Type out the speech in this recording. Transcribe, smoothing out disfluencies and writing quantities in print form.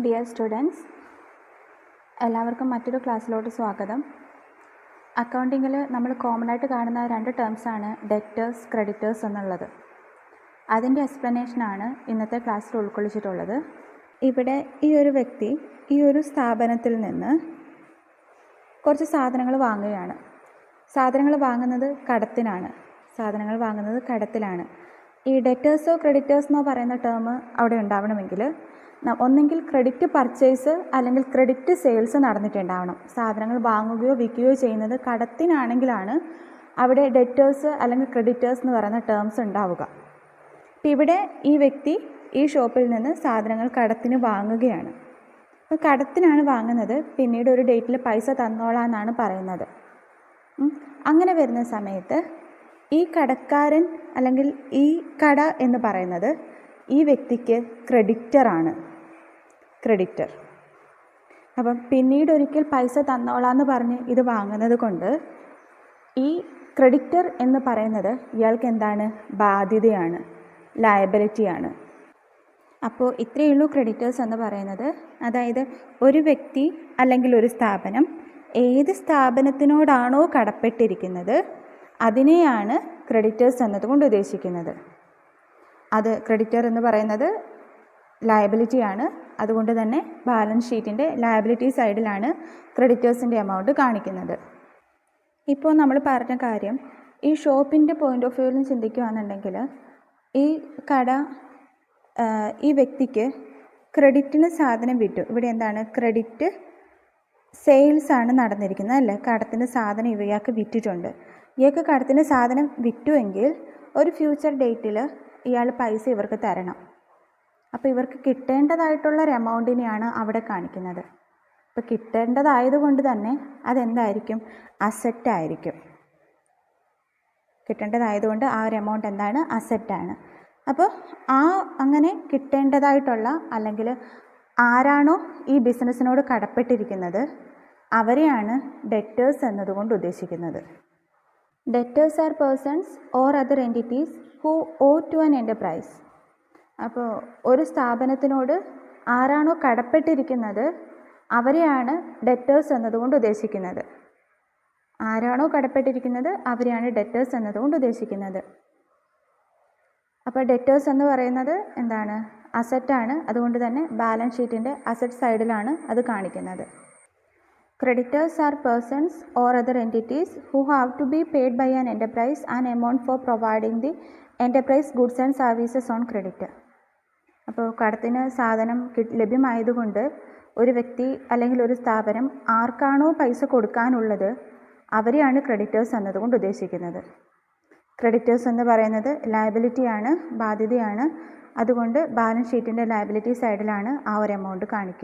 Dear students, എല്ലാവർക്കും മറ്റൊരു ക്ലാസ്സിലോട്ട് സ്വാഗതം. അക്കൗണ്ടിങ്ങിൽ നമ്മൾ കോമൺ ആയിട്ട് കാണുന്ന രണ്ട് ടേംസാണ് ഡെറ്റേഴ്സ്, ക്രെഡിറ്റേഴ്സ് എന്നുള്ളത്. അതിൻ്റെ എക്സ്പ്ലനേഷനാണ് ഇന്നത്തെ ക്ലാസ്സിൽ ഉൾക്കൊള്ളിച്ചിട്ടുള്ളത്. ഇവിടെ ഈ ഒരു വ്യക്തി ഈ ഒരു സ്ഥാപനത്തിൽ നിന്ന് കുറച്ച് സാധനങ്ങൾ വാങ്ങുകയാണ്. സാധനങ്ങൾ വാങ്ങുന്നത് കടത്തിലാണ്. ഈ ഡെറ്റേഴ്സോ ക്രെഡിറ്റേഴ്സെന്നോ പറയുന്ന ടേം അവിടെ ഉണ്ടാവണമെങ്കിൽ ഒന്നെങ്കിൽ ക്രെഡിറ്റ് പർച്ചേസ് അല്ലെങ്കിൽ ക്രെഡിറ്റ് സെയിൽസ് നടന്നിട്ടുണ്ടാവണം. സാധനങ്ങൾ വാങ്ങുകയോ വിൽക്കുകയോ ചെയ്യുന്നത് കടത്തിനാണെങ്കിലാണ് അവിടെ ഡെറ്റേഴ്സ് അല്ലെങ്കിൽ ക്രെഡിറ്റേഴ്സ് എന്ന് പറയുന്ന ടേംസ് ഉണ്ടാവുക. ഇപ്പം ഇവിടെ ഈ വ്യക്തി ഈ ഷോപ്പിൽ നിന്ന് സാധനങ്ങൾ കടത്തിന് വാങ്ങുകയാണ്. അപ്പോൾ കടത്തിനാണ് വാങ്ങുന്നത്, പിന്നീട് ഒരു ഡേറ്റിൽ പൈസ തന്നോളാന്നാണ് പറയുന്നത്. അങ്ങനെ വരുന്ന സമയത്ത് ഈ കടക്കാരൻ അല്ലെങ്കിൽ ഈ കട എന്ന് പറയുന്നത് ഈ വ്യക്തിക്ക് ക്രെഡിറ്റർ. അപ്പം പിന്നീട് ഒരിക്കൽ പൈസ തന്നോളാന്ന് പറഞ്ഞ് ഇത് വാങ്ങുന്നത് കൊണ്ട് ഈ ക്രെഡിറ്റർ എന്ന് പറയുന്നത് ഇയാൾക്ക് എന്താണ്? ബാധ്യതയാണ്, ലയബിലിറ്റിയാണ്. അപ്പോൾ ഇത്രയേ ഉള്ളൂ ക്രെഡിറ്റേഴ്സ് എന്ന് പറയുന്നത്. അതായത് ഒരു വ്യക്തി അല്ലെങ്കിൽ ഒരു സ്ഥാപനം ഏത് സ്ഥാപനത്തിനോടാണോ കടപ്പെട്ടിരിക്കുന്നത് അതിനെയാണ് ക്രെഡിറ്റേഴ്സ് എന്നതുകൊണ്ട് ഉദ്ദേശിക്കുന്നത്. അത് ക്രെഡിറ്റർ എന്ന് പറയുന്നത് ലയബിലിറ്റിയാണ്. അതുകൊണ്ട് തന്നെ ബാലൻസ് ഷീറ്റിൻ്റെ ലയബിലിറ്റി സൈഡിലാണ് ക്രെഡിറ്റേഴ്സിൻ്റെ എമൗണ്ട് കാണിക്കുന്നത്. ഇപ്പോൾ നമ്മൾ പറഞ്ഞ കാര്യം ഈ ഷോപ്പിൻ്റെ പോയിൻ്റ് ഓഫ് വ്യൂവിൽ ചിന്തിക്കുകയാണെന്നുണ്ടെങ്കിൽ ഈ കട ഈ വ്യക്തിക്ക് ക്രെഡിറ്റിന് സാധനം വിറ്റു. ഇവിടെ എന്താണ്? ക്രെഡിറ്റ് സെയിൽസ് ആണ് നടന്നിരിക്കുന്നത് അല്ലേ? കടത്തിന് സാധനം ഇവയാൾക്ക് വിറ്റിട്ടുണ്ട്. ഇയാൾക്ക് കടത്തിന് സാധനം വിറ്റുവെങ്കിൽ ഒരു ഫ്യൂച്ചർ ഡേറ്റിൽ ഇയാൾ പൈസ ഇവർക്ക് തരണം. അപ്പോൾ ഇവർക്ക് കിട്ടേണ്ടതായിട്ടുള്ള ഒരു എമൗണ്ടിനെയാണ് അവിടെ കാണിക്കുന്നത്. അപ്പോൾ കിട്ടേണ്ടതായതുകൊണ്ട് തന്നെ അതെന്തായിരിക്കും? അസറ്റായിരിക്കും. കിട്ടേണ്ടതായതുകൊണ്ട് ആ ഒരു എമൗണ്ട് എന്താണ്? അസറ്റാണ്. അപ്പോൾ അങ്ങനെ കിട്ടേണ്ടതായിട്ടുള്ള അല്ലെങ്കിൽ ആരാണോ ഈ ബിസിനസ്സിനോട് കടപ്പെട്ടിരിക്കുന്നത് അവരെയാണ് ഡെറ്റേഴ്സ് എന്നതുകൊണ്ട് ഉദ്ദേശിക്കുന്നത്. Debtors are persons or other entities who owe to an enterprise. അപ്പോൾ ഒരു സ്ഥാപനത്തിനോട് ആരാണോ കടപ്പെട്ടിരിക്കുന്നത് അവരെയാണ് ഡെറ്റേഴ്സ് എന്നതുകൊണ്ട് ഉദ്ദേശിക്കുന്നത്. ആരാണോ കടപ്പെട്ടിരിക്കുന്നത് അവരെയാണ് ഡെറ്റേഴ്സ് എന്നതുകൊണ്ട് ഉദ്ദേശിക്കുന്നത്. അപ്പോൾ ഡെറ്റേഴ്സ് എന്ന് പറയുന്നത് എന്താണ്? അസറ്റാണ്. അതുകൊണ്ട് തന്നെ ബാലൻസ് ഷീറ്റിൻ്റെ അസറ്റ് സൈഡിലാണ് അത് കാണിക്കുന്നത്. Creditors are persons or other entities who have to be paid by an enterprise an amount for providing the enterprise goods and services on credit. അപ്പോൾ കടത്തിന് സാധനം ലഭ്യമായതുകൊണ്ട് ഒരു വ്യക്തി അല്ലെങ്കിൽ ഒരു സ്ഥാപനം ആർക്കാണോ പൈസ കൊടുക്കാനുള്ളത് അവരെയാണ് ക്രെഡിറ്റേഴ്സ് എന്നതുകൊണ്ട് ഉദ്ദേശിക്കുന്നത്. ക്രെഡിറ്റേഴ്സ് എന്ന് പറയുന്നത് ലയബിലിറ്റിയാണ്, ബാധ്യതയാണ്. അതുകൊണ്ട് ബാലൻസ് ഷീറ്റിൻ്റെ ലയബിലിറ്റി സൈഡിലാണ് ആ ഒരു എമൗണ്ട് കാണിക്കുക.